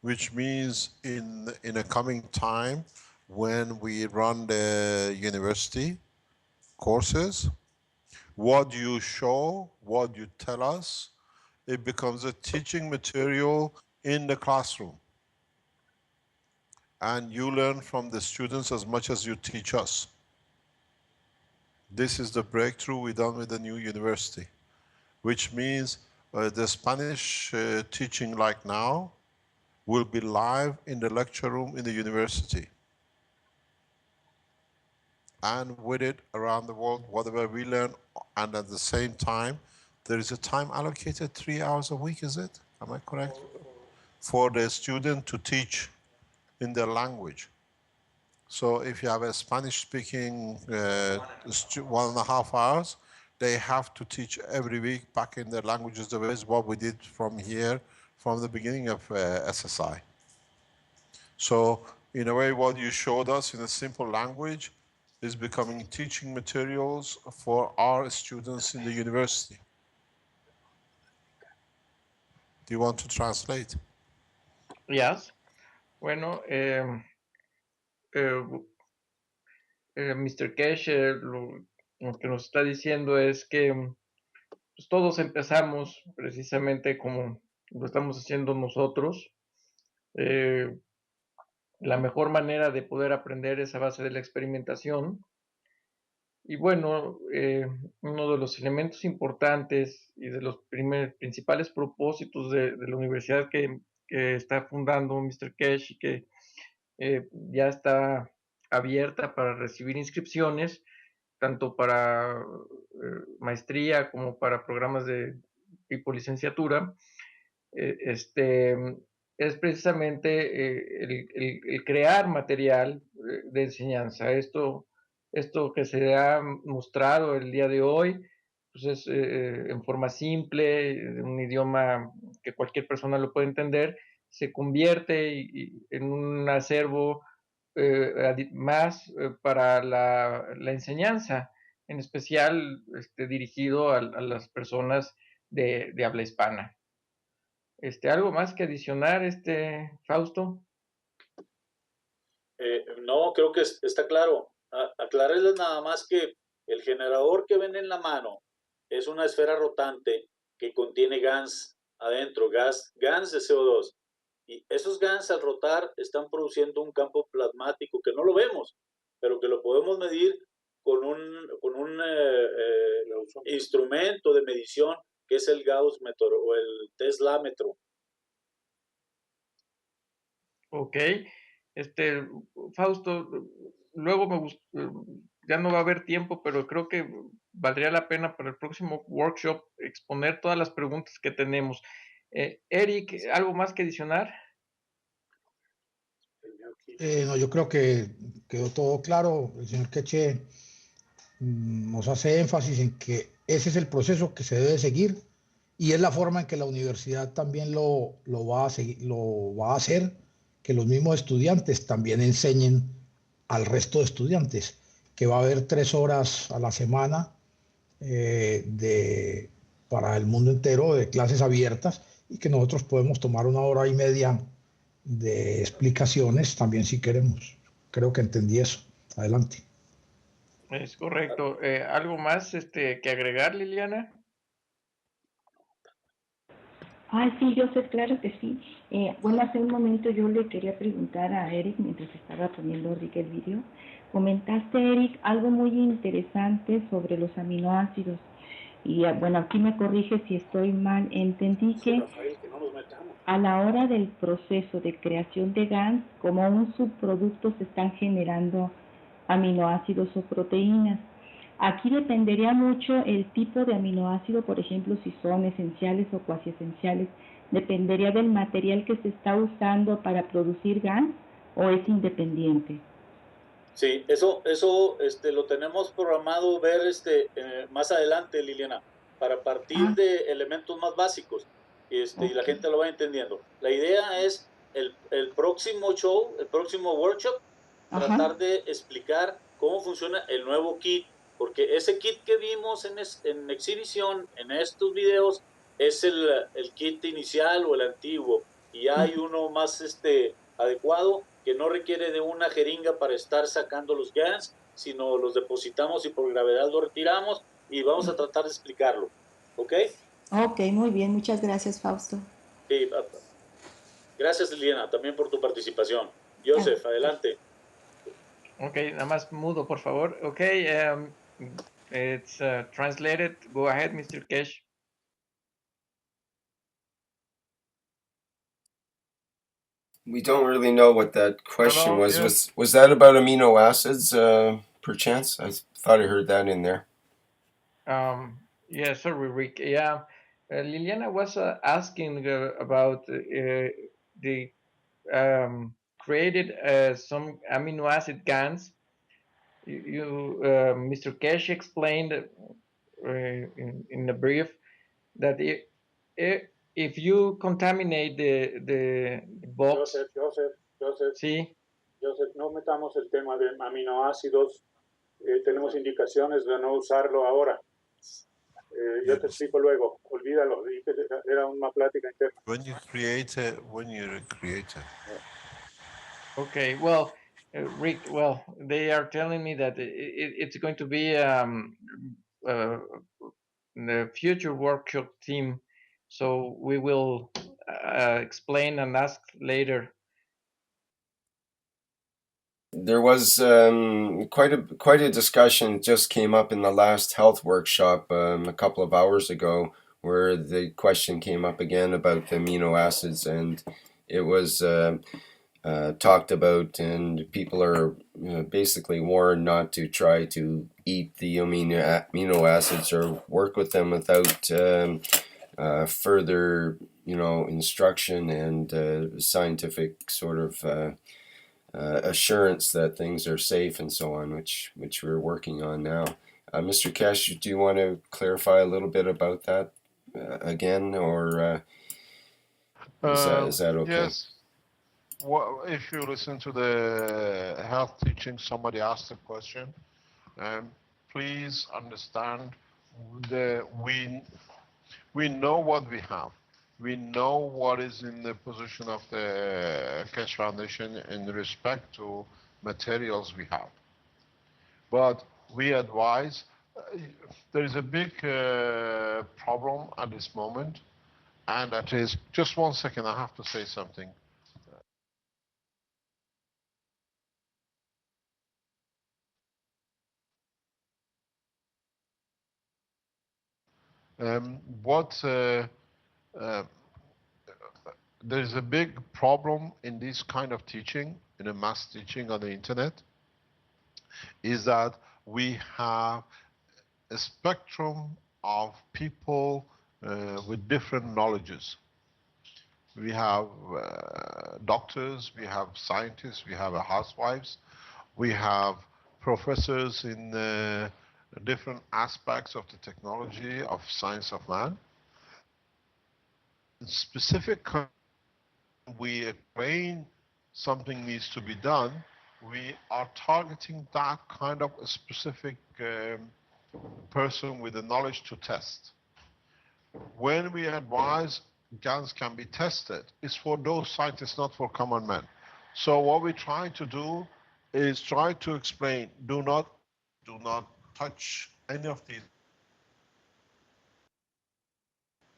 which means in a coming time, when we run the university courses, what you show, what you tell us, it becomes a teaching material in the classroom. And you learn from the students as much as you teach us. This is the breakthrough we've done with the new university, which means the Spanish teaching like now will be live in the lecture room in the university. And with it around the world, whatever we learn, and at the same time, there is a time allocated 3 hours a week, is it? Am I correct? For the student to teach in their language. So if you have a Spanish-speaking 1.5 hours, they have to teach every week back in their languages. The way is what we did from here, from the beginning of SSI. So in a way, what you showed us in a simple language is becoming teaching materials for our students in the university. Do you want to translate? Yes. Bueno, Mr. Cash lo que nos está diciendo es que pues, todos empezamos precisamente como lo estamos haciendo nosotros. La mejor manera de poder aprender es a base de la experimentación. Y bueno, uno de los elementos importantes y de los principales propósitos de la universidad que está fundando Mr. Cash y que ya está abierta para recibir inscripciones, tanto para maestría como para programas de tipo licenciatura, es precisamente el crear material de enseñanza. Esto que se ha mostrado el día de hoy, pues es en forma simple, en un idioma que cualquier persona lo puede entender, se convierte en un acervo más para la enseñanza, en especial dirigido a las personas de habla hispana. ¿Algo más que adicionar, Fausto? No, creo que está claro. Aclararles nada más que el generador que ven en la mano es una esfera rotante que contiene Gans adentro, Gans de CO2. Y esos Gans al rotar están produciendo un campo plasmático que no lo vemos, pero que lo podemos medir con un instrumento de medición que es el Gaussmetro o el Teslámetro. Ok. Fausto, luego ya no va a haber tiempo, pero creo que valdría la pena para el próximo workshop exponer todas las preguntas que tenemos. Eric, ¿algo más que adicionar? No, yo creo que quedó todo claro. El señor Queche nos hace énfasis en que ese es el proceso que se debe seguir y es la forma en que la universidad también lo va a seguir, lo va a hacer, que los mismos estudiantes también enseñen al resto de estudiantes, que va a haber 3 horas a la semana para el mundo entero de clases abiertas y que nosotros podemos tomar 1 hora y media de explicaciones también si queremos. Creo que entendí eso. Adelante. Es correcto. ¿Algo más que agregar, Liliana? Sí, yo sé, claro que sí. Bueno, hace un momento yo le quería preguntar a Eric, mientras estaba poniendo Rick el video, comentaste, Eric, algo muy interesante sobre los aminoácidos. Y bueno, aquí me corrige si estoy mal. Entendí que a la hora del proceso de creación de Gans, como un subproducto se están generando aminoácidos o proteínas. Aquí dependería mucho el tipo de aminoácido, por ejemplo, si son esenciales o cuasi esenciales. ¿Dependería del material que se está usando para producir Gans o es independiente? Sí, eso lo tenemos programado ver más adelante, Liliana, para partir de elementos más básicos y la gente lo va entendiendo. La idea es el próximo show, el próximo workshop, tratar de explicar cómo funciona el nuevo kit, porque ese kit que vimos en exhibición, en estos videos, es el kit inicial o el antiguo, y hay uno más adecuado que no requiere de una jeringa para estar sacando los Gans, sino los depositamos y por gravedad lo retiramos y vamos a tratar de explicarlo. ¿Ok? Ok, muy bien, muchas gracias, Fausto. Sí, gracias, Liliana, también por tu participación. Joseph, adelante. Ok, nada más mudo, por favor. Ok, it's translated. Go ahead, Mr. Kesh. We don't really know what that question Hello, was. yes. Was that about amino acids, perchance? I thought I heard that in there. Yeah, sorry, Rick. Yeah, Liliana was asking about the created some amino acid GANs. Mr. Kesh explained in the brief that if you contaminate the box, Joseph, sí, Joseph, no metamos el tema de aminoácidos. Tenemos indicaciones de no usarlo ahora. Yo te explico luego. Olvídalo. Era una plática interna. When you create it. okay. Well, Rick, well, they are telling me that it's going to be the future workshop team, so we will explain and ask later. There was quite a discussion just came up in the last health workshop a couple of hours ago, where the question came up again about the amino acids, and it was talked about, and people are basically warned not to try to eat the amino acids or work with them without further, instruction and scientific sort of assurance that things are safe and so on, which we're working on now. Mr. Kesh, do you want to clarify a little bit about that again, or is that okay? Yes. Well, if you listen to the health teaching, somebody asked a question. Please understand, we know what we have. We know what is in the position of the Keshe Foundation in respect to materials we have. But we advise, there is a big problem at this moment, and that is, just 1 second, I have to say something. There's a big problem in this kind of teaching, in a mass teaching on the internet, is that we have a spectrum of people with different knowledges. We have doctors, we have scientists, we have housewives, we have professors in different aspects of the technology of science of man. Specific we explain something needs to be done, we are targeting that kind of a specific person with the knowledge to test. When we advise GANs can be tested, it's for those scientists, not for common men. So what we try to do is try to explain, do not touch any of these.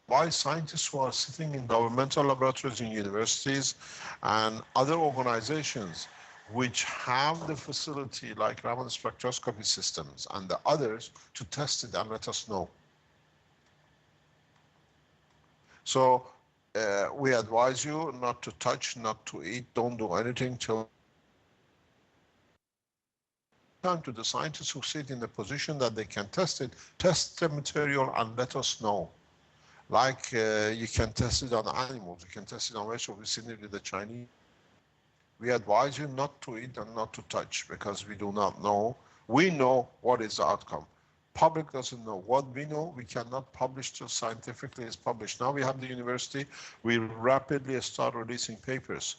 Why scientists who are sitting in governmental laboratories in universities and other organizations which have the facility like Raman spectroscopy systems and the others to test it and let us know. So we advise you not to touch, not to eat, don't do anything till time to the scientists who sit in the position that they can test it, test the material and let us know. Like you can test it on animals, you can test it on vegetables, we've seen it with the Chinese. We advise you not to eat and not to touch because we do not know. We know what is the outcome. Public doesn't know. What we know, we cannot publish till scientifically is published. Now we have the university, we rapidly start releasing papers,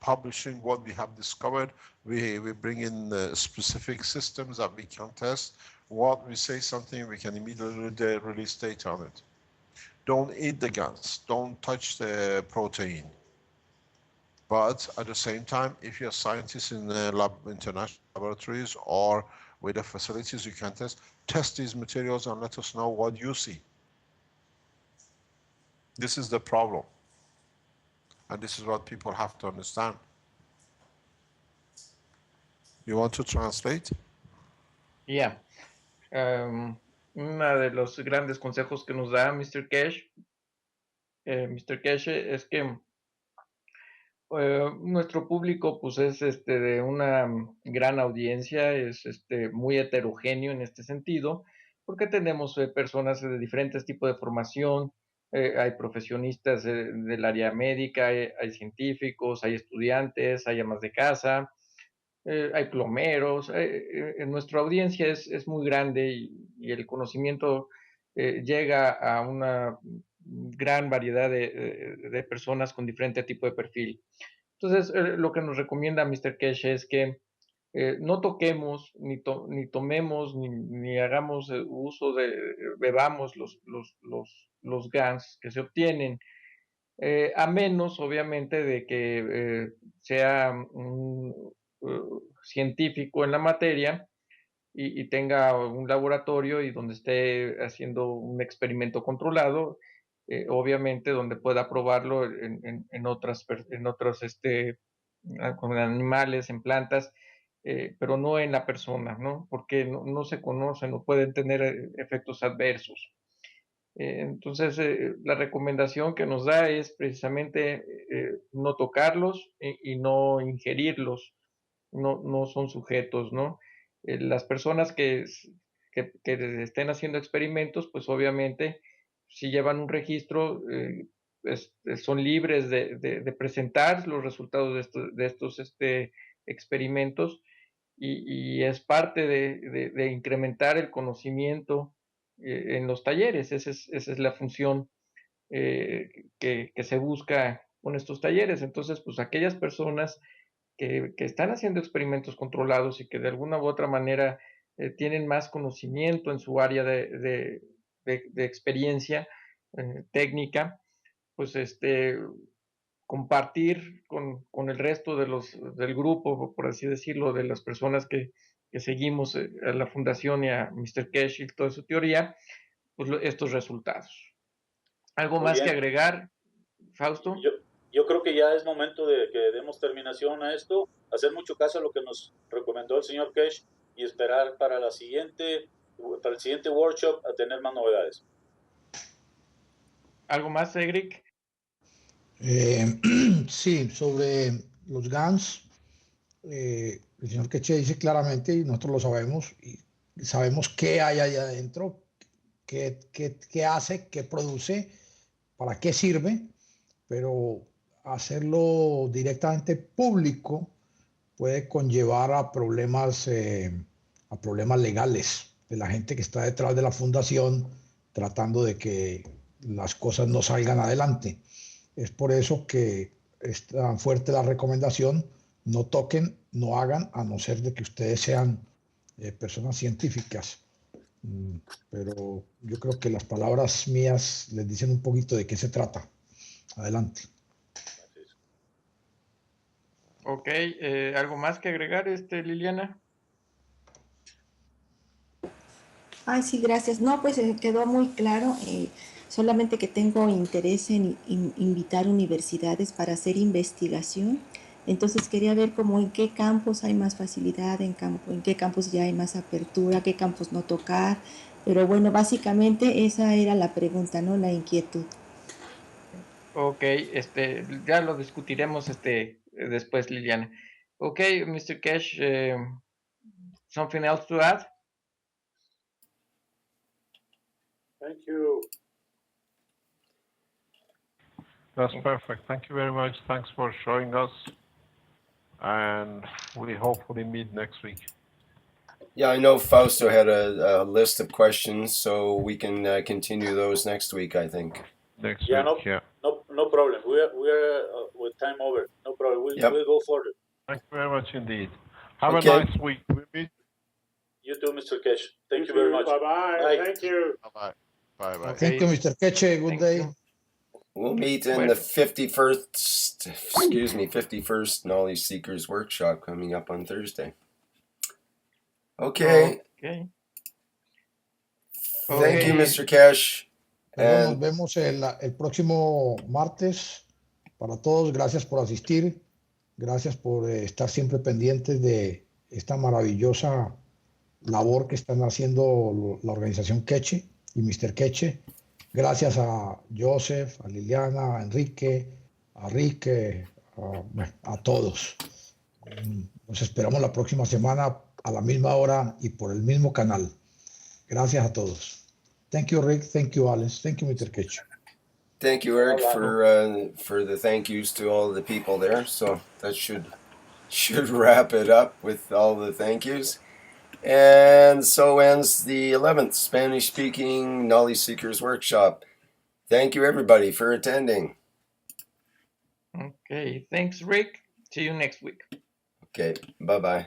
publishing what we have discovered. We bring in specific systems that we can test. What we say something, we can immediately release data on it. Don't eat the Gans, don't touch the protein. But at the same time, if you're scientists in international laboratories or with the facilities you can test these materials and let us know what you see. This is the problem. And this is what people have to understand. You want to translate? Yeah. Uno de los grandes consejos que nos da Mr. Cash es que nuestro público pues es de una gran audiencia, es muy heterogéneo en este sentido, porque tenemos personas de diferentes tipos de formación, hay profesionistas del área médica, hay científicos, hay estudiantes, hay amas de casa, hay plomeros, nuestra audiencia es muy grande y el conocimiento llega a una gran variedad de personas con diferente tipo de perfil. Entonces, lo que nos recomienda Mr. Cash es que no toquemos, ni tomemos, ni hagamos uso bebamos los Gans que se obtienen, a menos, obviamente, de que sea un científico en la materia y tenga un laboratorio y donde esté haciendo un experimento controlado, obviamente donde pueda probarlo en otros con animales, en plantas, pero no en la persona, ¿no? Porque no se conocen, no pueden tener efectos adversos. Entonces, la recomendación que nos da es precisamente no tocarlos y no ingerirlos, no son sujetos, ¿no? Las personas que estén haciendo experimentos, pues obviamente, si llevan un registro, son libres de presentar los resultados de estos experimentos y es parte de incrementar el conocimiento en los talleres. Esa es la función que se busca con estos talleres. Entonces, pues aquellas personas que están haciendo experimentos controlados y que de alguna u otra manera tienen más conocimiento en su área de experiencia técnica, pues compartir con el resto del grupo, por así decirlo, de las personas que seguimos a la fundación y a Mr. Cash y toda su teoría, pues estos resultados. ¿Algo Muy más bien. que agregar, Fausto? Yo creo que ya es momento de que demos terminación a esto, hacer mucho caso a lo que nos recomendó el señor Cash y esperar para el siguiente workshop a tener más novedades. ¿Algo más, Egric? Sí, sobre los GANs, el señor Queche dice claramente, y nosotros lo sabemos, y sabemos qué hay ahí adentro, qué hace, qué produce, para qué sirve, pero hacerlo directamente público puede conllevar a problemas legales de la gente que está detrás de la fundación tratando de que las cosas no salgan adelante. Es por eso que es tan fuerte la recomendación: no toquen, no hagan, a no ser de que ustedes sean personas científicas. Pero yo creo que las palabras mías les dicen un poquito de qué se trata. Adelante. Ok, ¿algo más que agregar, Liliana? Ay, sí, gracias. No, pues quedó muy claro. Solamente que tengo interés en invitar universidades para hacer investigación. Entonces quería ver como en qué campos hay más facilidad, en qué campos ya hay más apertura, qué campos no tocar. Pero bueno, básicamente esa era la pregunta, ¿no? La inquietud. Ok, ya lo discutiremos después, Liliana. Ok, Mr. Cash, something else to add? Thank you. That's perfect. Thank you very much. Thanks for showing us and we hopefully meet next week. Yeah, I know Fausto had a list of questions, so we can continue those next week, I think. Next week, no problem. We are with time over. No problem. We'll go further. Thank you very much indeed. Have a nice week. We meet. You too, Mr. Kesh. Thank you very much. Bye-bye. Thank you. Bye-bye. Bye-bye. Thank you, Mr. Keche. Good day. We'll meet in the 51st Knowledge Seekers Workshop coming up on Thursday. Okay. Thank you, Mr. Kesh. Nos vemos el próximo martes. Para todos, gracias por asistir. Gracias por estar siempre pendientes de esta maravillosa labor que están haciendo la organización Keche y Mr. Keche. Gracias a Joseph, a Liliana, a Enrique, a Rick, a todos. Nos esperamos la próxima semana a la misma hora y por el mismo canal. Gracias a todos. Thank you, Rick. Thank you, Alice. Thank you, Mr. Keche. Thank you, Eric, for the thank yous to all the people there. So that should wrap it up with all the thank yous. And so ends the 11th Spanish-speaking Knowledge Seekers Workshop. Thank you, everybody, for attending. Okay, thanks, Rick. See you next week. Okay, bye-bye.